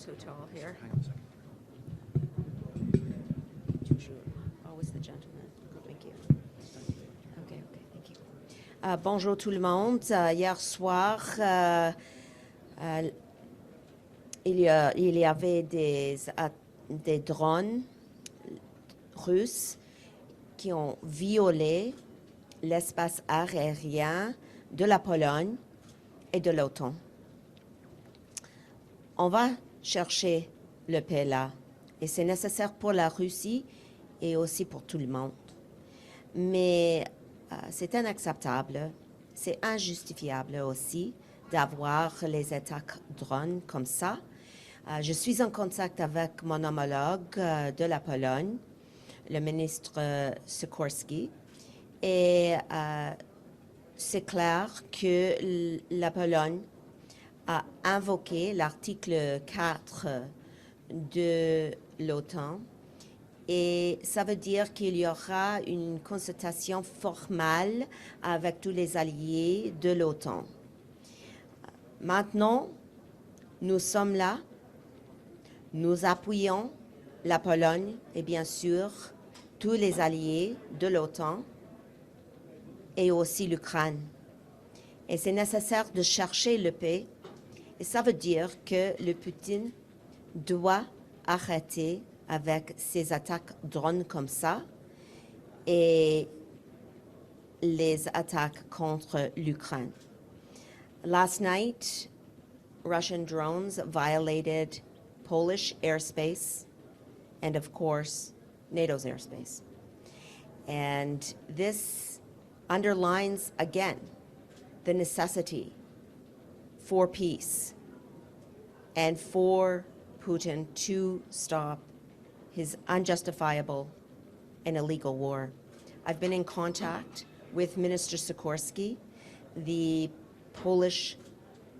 too tall here. Hang on a second. Always the gentleman. Thank you. Okay, thank you. Bonjour tout le monde. Hier soir, il y avait des drones russes qui ont violé l'espace aérien de la Pologne et de l'OTAN. On va chercher le paix là, et c'est nécessaire pour la Russie et aussi pour tout le monde. Mais c'est inacceptable, c'est injustifiable aussi d'avoir les attaques drones comme ça. Je suis en contact avec mon homologue de la Pologne, le ministre Sikorski, et c'est clair que la Pologne a invoqué l'article 4 de l'OTAN, et ça veut dire qu'il y aura une consultation formelle avec tous les alliés de l'OTAN. Maintenant, nous sommes là, nous appuyons la Pologne et bien sûr tous les alliés de l'OTAN et aussi l'Ukraine. Et c'est nécessaire de chercher la paix, et ça veut dire que le Poutine doit arrêter avec ces attaques drones comme ça et les attaques contre l'Ukraine. Last night, Russian drones violated Polish airspace and, of course, NATO's airspace. And this underlines, again, the necessity for peace and for Putin to stop his unjustifiable and illegal war. I've been in contact with Minister Sikorski, the Polish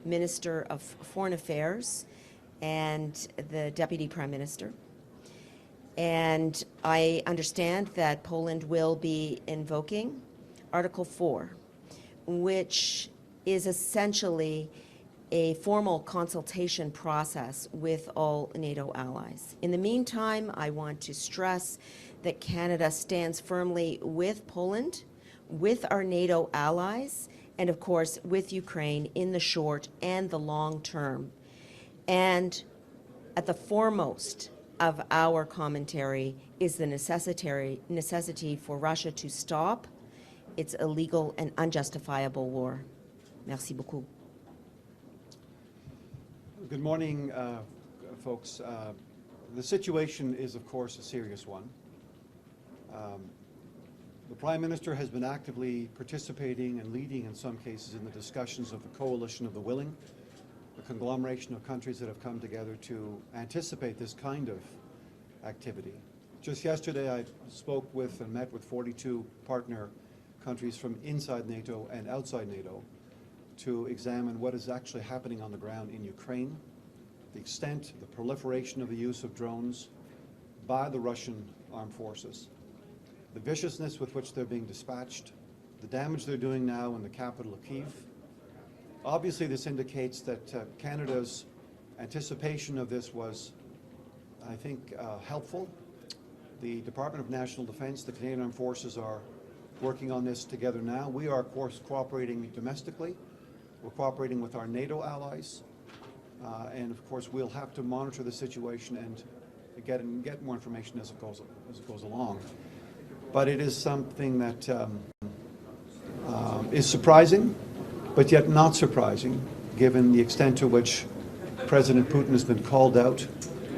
Minister of Foreign Affairs, and the Deputy Prime Minister. And I understand that Poland will be invoking Article 4, which is essentially a formal consultation process with all NATO allies. In the meantime, I want to stress that Canada stands firmly with Poland, with our NATO allies, and of course with Ukraine in the short and the long term. And at the foremost of our commentary is the necessity for Russia to stop its illegal and unjustifiable war. Merci beaucoup. Good morning, folks. The situation is, of course, a serious one. The Prime Minister has been actively participating and leading, in some cases, in the discussions of the coalition of the willing, the conglomeration of countries that have come together to anticipate this kind of activity. Just yesterday, I spoke with and met with 42 partner countries from inside NATO and outside NATO to examine what is actually happening on the ground in Ukraine, the extent, the proliferation of the use of drones by the Russian armed forces, the viciousness with which they're being dispatched, the damage they're doing now in the capital of Kyiv. Obviously, this indicates that Canada's anticipation of this was, I think, helpful. The Department of National Defence, the Canadian Armed Forces are working on this together now. We are, of course, cooperating domestically. We're cooperating with our NATO allies, and of course we'll have to monitor the situation and get more information as it goes along. But it is something that is surprising, but yet not surprising, given the extent to which President Putin has been called out,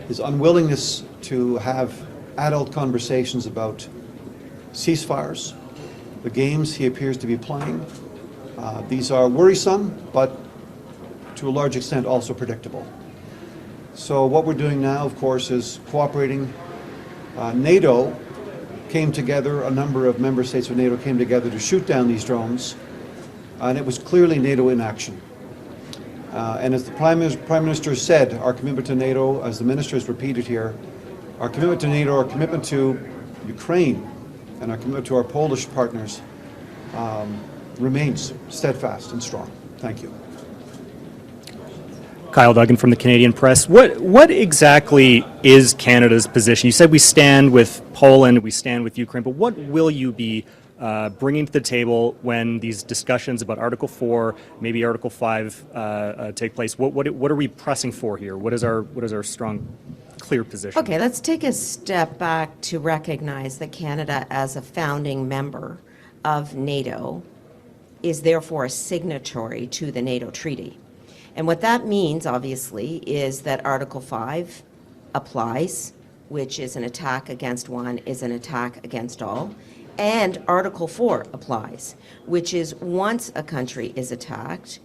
his unwillingness to have adult conversations about ceasefires, the games he appears to be playing. These are worrisome, but to a large extent also predictable. So what we're doing now, of course, is cooperating. NATO came together, a number of member states of NATO came together to shoot down these drones, and it was clearly NATO in action. And as the Prime Minister said, our commitment to NATO, as the Minister has repeated here, our commitment to NATO, our commitment to Ukraine, and our commitment to our Polish partners remains steadfast and strong. Thank you. Kyle Duggan from the Canadian Press. What exactly is Canada's position? You said we stand with Poland, we stand with Ukraine, but what will you be bringing to the table when these discussions about Article 4, maybe Article 5 take place? What are we pressing for here? What is our strong, clear position? Okay, let's take a step back to recognize that Canada, as a founding member of NATO, is therefore a signatory to the NATO treaty. And what that means, obviously, is that Article 5 applies, which is an attack against one is an attack against all. And Article 4 applies, which is once a country is attacked,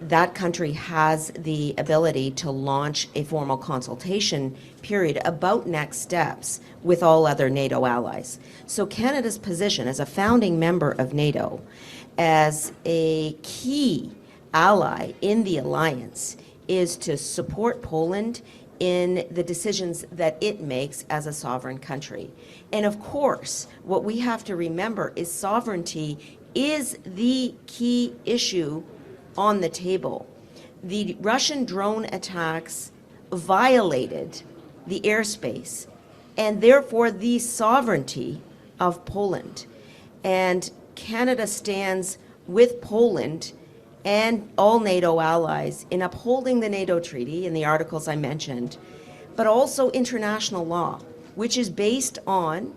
that country has the ability to launch a formal consultation period about next steps with all other NATO allies. So Canada's position as a founding member of NATO, as a key ally in the alliance, is to support Poland in the decisions that it makes as a sovereign country. And of course, what we have to remember is sovereignty is the key issue on the table. The Russian drone attacks violated the airspace and therefore the sovereignty of Poland. And Canada stands with Poland and all NATO allies in upholding the NATO treaty and the articles I mentioned, but also international law, which is based on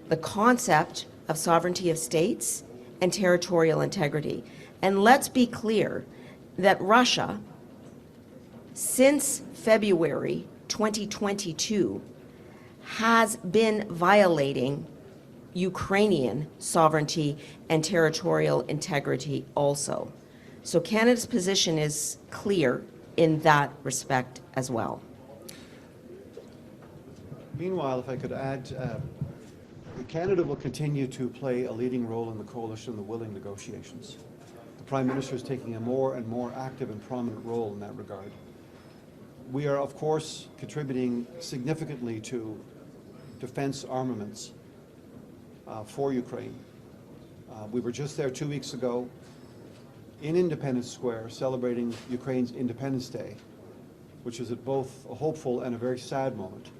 the concept of sovereignty of states and territorial integrity. And let's be clear that Russia, since February 2022, has been violating Ukrainian sovereignty and territorial integrity also. So Canada's position is clear in that respect as well. Meanwhile, if I could add, Canada will continue to play a leading role in the coalition of the willing negotiations. The Prime Minister is taking a more and more active and prominent role in that regard. We are, of course, contributing significantly to defense armaments for Ukraine. We were just there 2 weeks ago in Independence Square celebrating Ukraine's Independence Day, which is at both a hopeful and a very sad moment.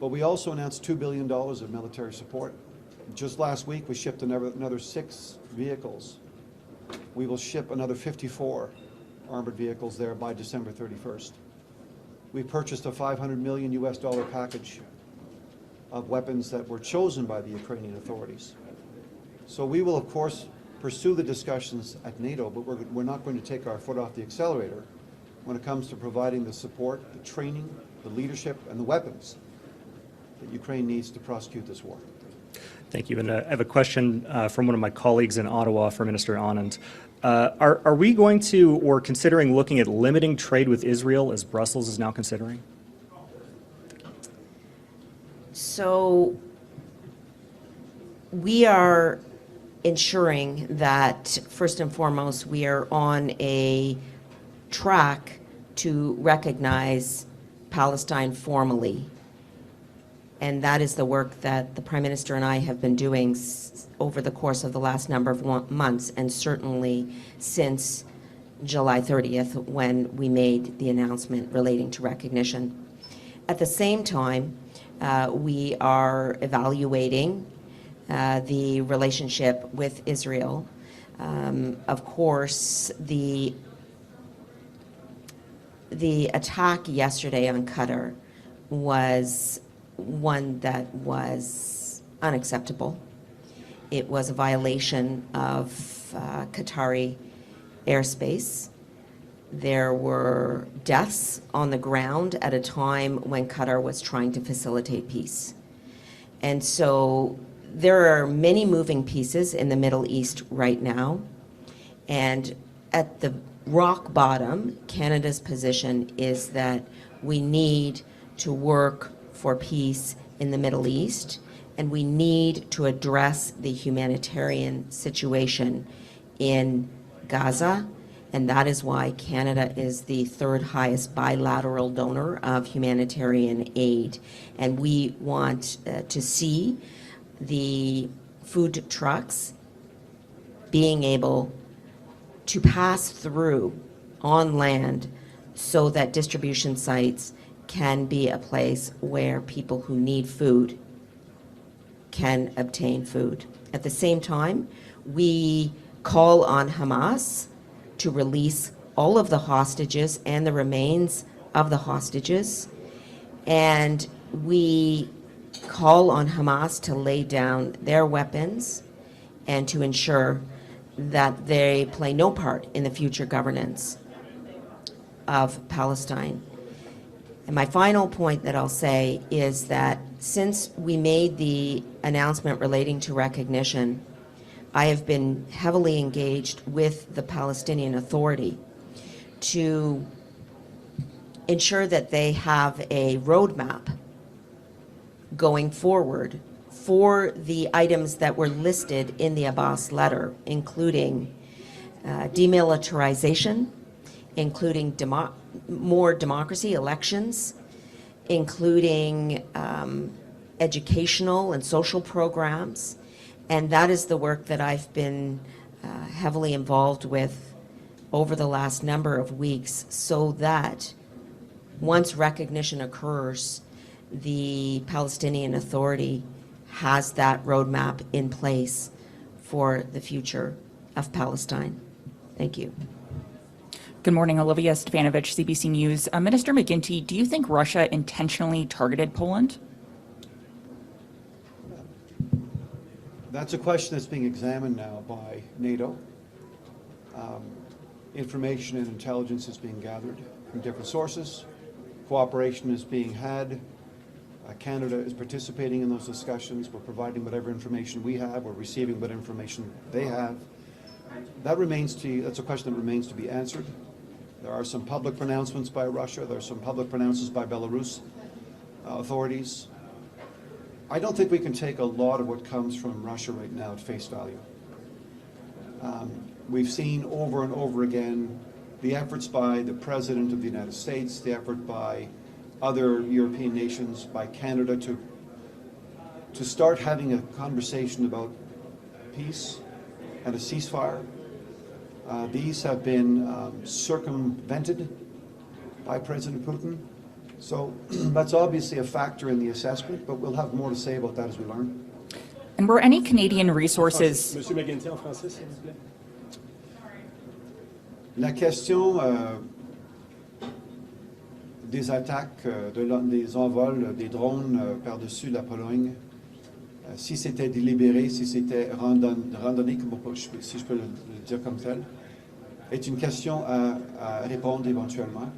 But we also announced $2 billion of military support. Just last week, we shipped another 6 vehicles. We will ship another 54 armored vehicles there by December 31st. We purchased a $500 million package of weapons that were chosen by the Ukrainian authorities. So we will, of course, pursue the discussions at NATO, but we're not going to take our foot off the accelerator when it comes to providing the support, the training, the leadership, and the weapons that Ukraine needs to prosecute this war. Thank you. And I have a question from one of my colleagues in Ottawa for Minister Anand. Are we going to or considering looking at limiting trade with Israel as Brussels is now considering? So we are ensuring that, first and foremost, we are on a track to recognize Palestine formally. And that is the work that the Prime Minister and I have been doing over the course of the last number of months, and certainly since July 30th, when we made the announcement relating to recognition. At the same time, we are evaluating the relationship with Israel. Of course, the attack yesterday on Qatar was one that was unacceptable. It was a violation of Qatari airspace. There were deaths on the ground at a time when Qatar was trying to facilitate peace. And so there are many moving pieces in the Middle East right now. And at the rock bottom, Canada's position is that we need to work for peace in the Middle East, and we need to address the humanitarian situation in Gaza, and that is why Canada is the third highest bilateral donor of humanitarian aid. And we want to see the food trucks being able to pass through on land so that distribution sites can be a place where people who need food can obtain food. At the same time, we call on Hamas to release all of the hostages and the remains of the hostages, and we call on Hamas to lay down their weapons and to ensure that they play no part in the future governance of Palestine. And my final point that I'll say is that since we made the announcement relating to recognition, I have been heavily engaged with the Palestinian Authority to ensure that they have a roadmap going forward for the items that were listed in the Abbas letter, including demilitarization, including more democracy, elections, including educational and social programs. And that is the work that I've been heavily involved with over the last number of weeks, so that once recognition occurs, the Palestinian Authority has that roadmap in place for the future of Palestine. Thank you. Good morning, Olivia Stefanovich, CBC News. Minister McGuinty, do you think Russia intentionally targeted Poland? That's a question that's being examined now by NATO. Information and intelligence is being gathered from different sources. Cooperation is being had. Canada is participating in those discussions. We're providing whatever information we have. We're receiving what information they have. That's a question that remains to be answered. There are some public pronouncements by Russia. There are some public pronouncements by Belarus authorities. I don't think we can take a lot of what comes from Russia right now at face value. We've seen over and over again the efforts by the President of the United States, the effort by other European nations, by Canada to start having a conversation about peace and a ceasefire. These have been circumvented by President Putin. So that's obviously a factor in the assessment, but we'll have more to say about that as we learn. And were any Canadian resources... Monsieur McGuinty, en français, s'il vous plaît. La question des attaques, des envols des drones par-dessus la Pologne, si c'était délibéré, si c'était randonné, si je peux le dire comme tel, est une question à répondre éventuellement.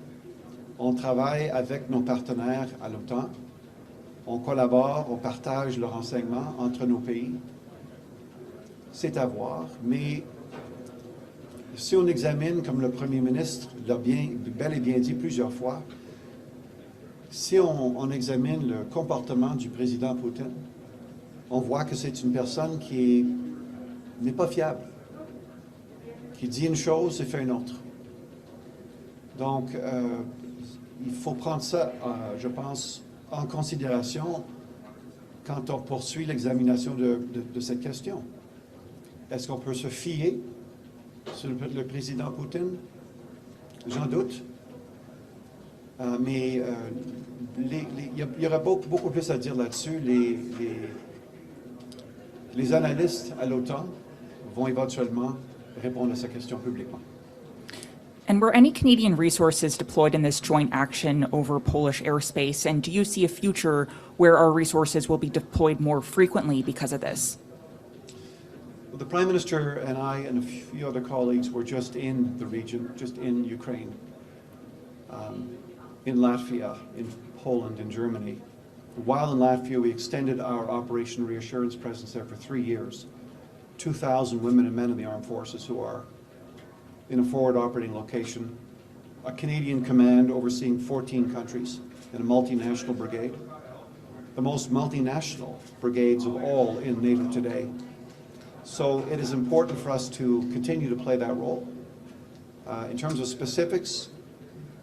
On travaille avec nos partenaires à l'OTAN, on collabore, on partage le renseignement entre nos pays. C'est à voir, mais si on examine, comme le Premier ministre l'a bel et bien dit plusieurs fois, si on examine le comportement du président Poutine, on voit que c'est une personne qui n'est pas fiable, qui dit une chose et fait une autre. Donc, il faut prendre ça, je pense, en considération quand on poursuit l'examination de cette question. Est-ce qu'on peut se fier sur le président Poutine? J'en doute. Mais il y aura beaucoup plus à dire là-dessus. Les analystes à l'OTAN vont éventuellement répondre à cette question publiquement. And were any Canadian resources deployed in this joint action over Polish airspace? And do you see a future where our resources will be deployed more frequently because of this? Well, the Prime Minister and I and a few other colleagues were just in the region, just in Ukraine, in Latvia, in Poland, in Germany. While in Latvia, we extended our Operation Reassurance presence there for 3 years. 2,000 women and men in the armed forces who are in a forward operating location, a Canadian command overseeing 14 countries in a multinational brigade, the most multinational brigades of all in NATO today. So it is important for us to continue to play that role. In terms of specifics,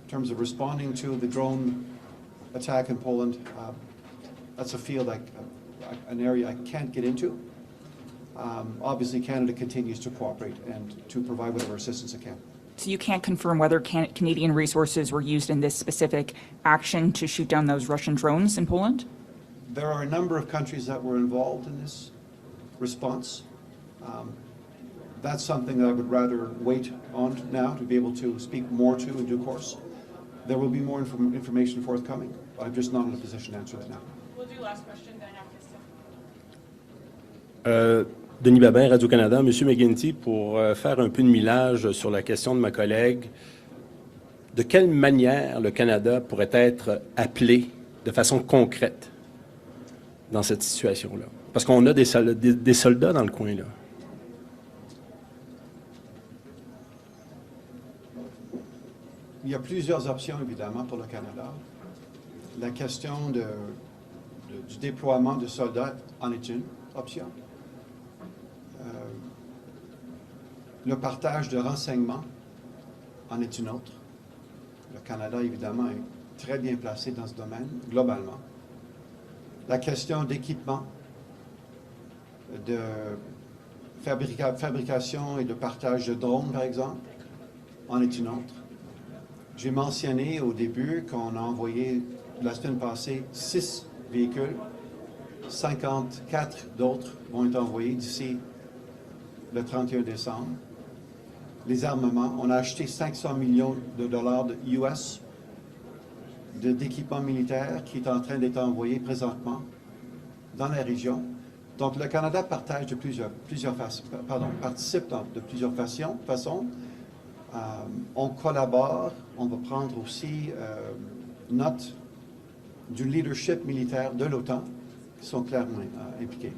in terms of responding to the drone attack in Poland, that's a field, an area I can't get into. Obviously, Canada continues to cooperate and to provide whatever assistance it can. So you can't confirm whether Canadian resources were used in this specific action to shoot down those Russian drones in Poland? There are a number of countries that were involved in this response. That's something that I would rather wait on now to be able to speak more to in due course. There will be more information forthcoming, but I'm just not in a position to answer that now. We'll do last question, dernière question. Denis Babin, Radio-Canada. Monsieur McGuinty, pour faire un peu de millage sur la question de ma collègue, de quelle manière le Canada pourrait être appelé de façon concrète dans cette situation-là? Parce qu'on a des soldats dans le coin, là. Il y a plusieurs options, évidemment, pour le Canada. La question du déploiement de soldats en est une option. Le partage de renseignements en est une autre. Le Canada, évidemment, est très bien placé dans ce domaine, globalement. La question d'équipement, de fabrication et de partage de drones, par exemple, en est une autre. J'ai mentionné au début qu'on a envoyé la semaine passée 6 véhicules. 54 d'autres vont être envoyés d'ici le 31 décembre. Les armements, on a acheté 500 millions de dollars de US d'équipements militaires qui est en train d'être envoyé présentement dans la région. Donc le Canada participe de plusieurs façons. On collabore, on va prendre aussi note du leadership militaire de l'OTAN qui sont clairement impliqués.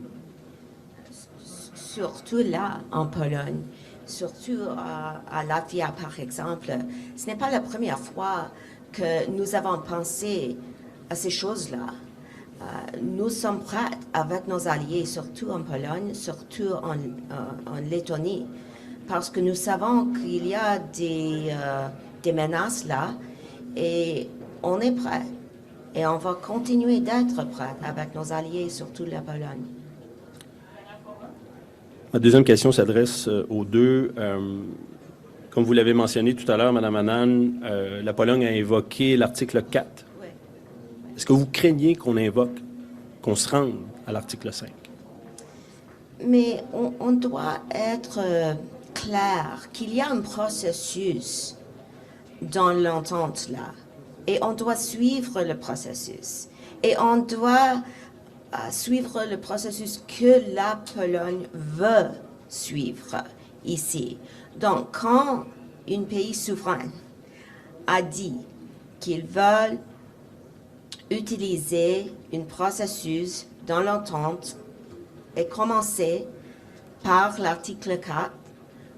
Surtout là, en Pologne, surtout à Latvia, par exemple, ce n'est pas la première fois que nous avons pensé à ces choses-là. Nous sommes prêts avec nos alliés, surtout en Pologne, surtout en Lettonie, parce que nous savons qu'il y a des menaces là et on est prêt. Et on va continuer d'être prêt avec nos alliés, surtout la Pologne. Ma deuxième question s'adresse aux deux. Comme vous l'avez mentionné tout à l'heure, Mme Anand, la Pologne a invoqué l'article 4. Oui. Est-ce que vous craignez qu'on se rende à l'article 5? Mais on doit être clair qu'il y a un processus dans l'entente là. Et on doit suivre le processus. Et on doit suivre le processus que la Pologne veut suivre ici. Donc, quand un pays souverain a dit qu'ils veulent utiliser un processus dans l'entente et commencer par l'article 4,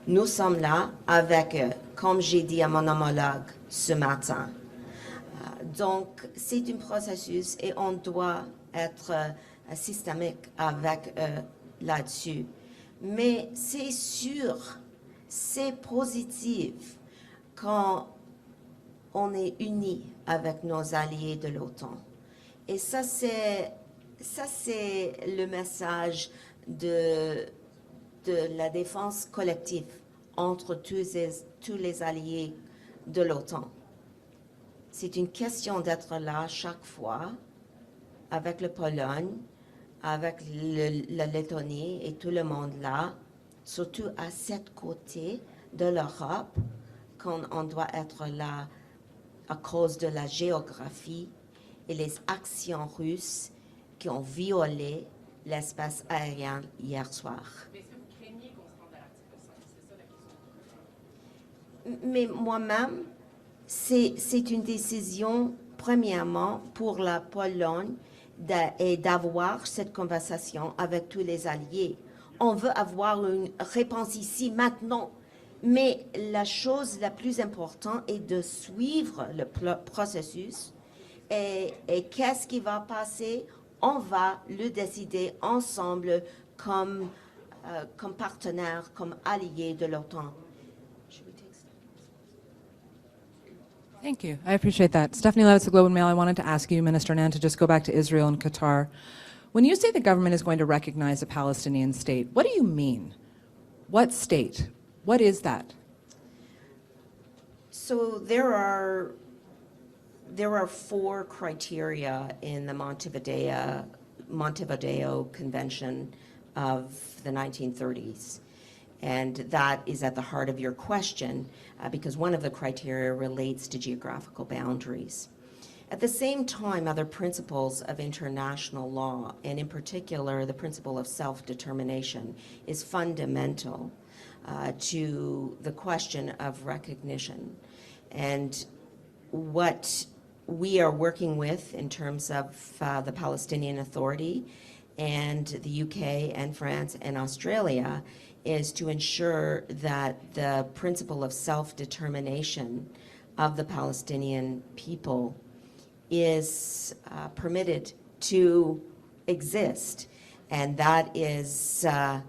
nous sommes là avec eux, comme j'ai dit à mon homologue ce matin. Donc, c'est un processus et on doit être systémique avec eux là-dessus. Mais c'est sûr, c'est positif quand on est unis avec nos alliés de l'OTAN. Et ça, c'est le message de la défense collective entre tous les alliés de l'OTAN. C'est une question d'être là chaque fois avec la Pologne, avec la Lettonie et tout le monde là, surtout à cet côté de l'Europe, quand on doit être là à cause de la géographie et les actions russes qui ont violé l'espace aérien hier soir. Mais est-ce que vous craignez qu'on se rende à l'article 5? C'est ça la question. Mais moi-même, c'est une décision, premièrement, pour la Pologne et d'avoir cette conversation avec tous les alliés. On veut avoir une réponse ici, maintenant. Mais la chose la plus importante est de suivre le processus. Et qu'est-ce qui va passer? On va le décider ensemble comme partenaires, comme alliés de l'OTAN. Thank you. I appreciate that. Stephanie Levitz, the Globe and Mail. I wanted to ask you, Minister Anand, to just go back to Israel and Qatar. When you say the government is going to recognize a Palestinian state, what do you mean? What state? What is that? So there are 4 criteria in the Montevideo Convention of the 1930s. And that is at the heart of your question, because one of the criteria relates to geographical boundaries. At the same time, other principles of international law, and in particular the principle of self-determination, is fundamental to the question of recognition. And what we are working with in terms of the Palestinian Authority and the UK and France and Australia is to ensure that the principle of self-determination of the Palestinian people is permitted to exist. And that is at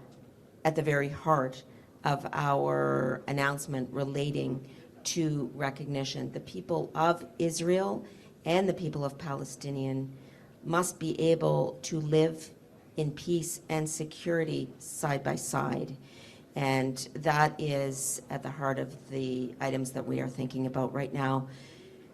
the very heart of our announcement relating to recognition. The people of Israel and the people of Palestinian must be able to live in peace and security side by side. And that is at the heart of the items that we are thinking about right now.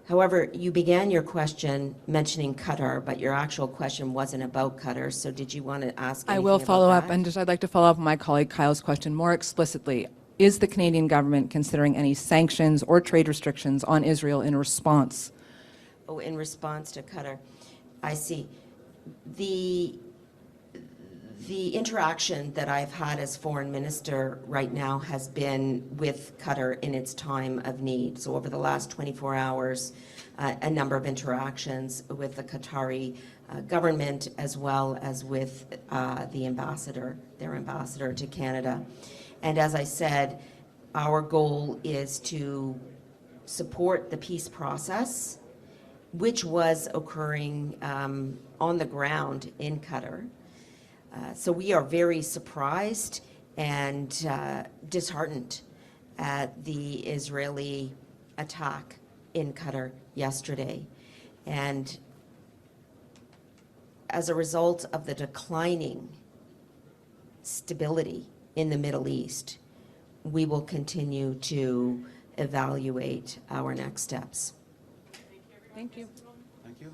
However, you began your question mentioning Qatar, but your actual question wasn't about Qatar. So did you want to ask anything I will about follow up, that? and I'd like to follow up on my colleague Kyle's question more explicitly. Is the Canadian government considering any sanctions or trade restrictions on Israel in response? Oh, in response to Qatar. I see. The interaction that I've had as foreign minister right now has been with Qatar in its time of need. So over the last 24 hours, a number of interactions with the Qatari government as well as with the ambassador, their ambassador to Canada. And as I said, our goal is to support the peace process, which was occurring on the ground in Qatar. So we are very surprised and disheartened at the Israeli attack in Qatar yesterday. And as a result of the declining stability in the Middle East, we will continue to evaluate our next steps. Thank you. Thank you.